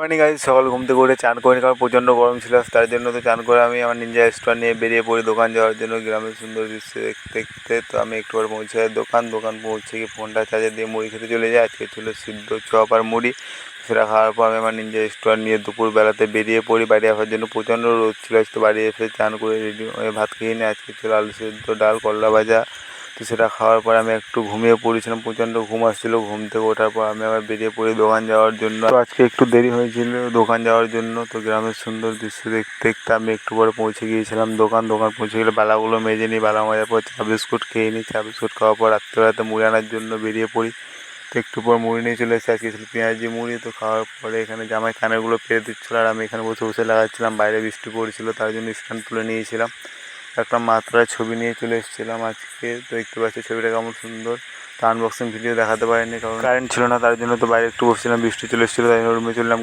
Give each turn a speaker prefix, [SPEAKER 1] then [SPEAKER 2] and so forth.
[SPEAKER 1] Morning guys, সকাল ঘুম থেকে উঠে চান করে কারণ প্রচণ্ড গরম ছিল, তার জন্য তো চান করে আমি আমার নিনজা স্টোর নিয়ে বেরিয়ে পড়ি দোকান যাওয়ার জন্য। গ্রামের সুন্দর দৃশ্য দেখতে দেখতে তো আমি একটু পর পৌঁছে যাই দোকান পৌঁছে গিয়ে ফোনটা চার্জে দিয়ে মুড়ি খেতে চলে যাই। আজকে ছিল সিদ্ধ চপ আর মুড়ি। সেটা খাওয়ার পর আমি আমার নিনজা স্টোর নিয়ে দুপুরবেলাতে বেরিয়ে পড়ি বাড়ি আসার জন্য। প্রচণ্ড রোদ ছিল, আজকে বাড়ি এসে চান করে রেডি হয়ে ভাত খেয়ে নিই। আজকে ছিল আলু সিদ্ধ, ডাল, করলা ভাজা। তো সেটা খাওয়ার পর আমি একটু ঘুমিয়ে পড়েছিলাম, প্রচণ্ড ঘুম আসছিলো। ঘুম থেকে ওঠার পর আমি আবার বেরিয়ে পড়ি দোকান যাওয়ার জন্য। তো আজকে একটু দেরি হয়েছিল দোকান যাওয়ার জন্য। তো গ্রামের সুন্দর দৃশ্য দেখতে দেখতে আমি একটু পরে পৌঁছে গিয়েছিলাম দোকান পৌঁছে গেলে বালাগুলো মেজে নিই, বালা মাজার পর চা বিস্কুট খেয়ে নিই। চা বিস্কুট খাওয়ার পর রাত্রেবেলাতে মুড়ি আনার জন্য বেরিয়ে পড়ি। তো একটু পর মুড়ি নিয়ে চলে এসেছি, আজকে ছিল পেঁয়াজি মুড়ি। তো খাওয়ার পরে এখানে জামাই কানেরগুলো পেরে দিচ্ছিলো আর আমি এখানে বসে বসে লাগাচ্ছিলাম। বাইরে বৃষ্টি পড়ছিল, তার জন্য স্ট্যান্ড তুলে নিয়েছিলাম। একটা মাত্রায় ছবি নিয়ে চলে এসেছিলাম আজকে। তো দেখতে পাচ্ছি ছবিটা কেমন সুন্দর। তো আনবক্সিং ভিডিও দেখাতে পারিনি কারণ কারেন্ট ছিল না, তার জন্য তো বাইরে একটু বসছিলাম, বৃষ্টি চলে এসেছিলো, তাই রুমে চললাম।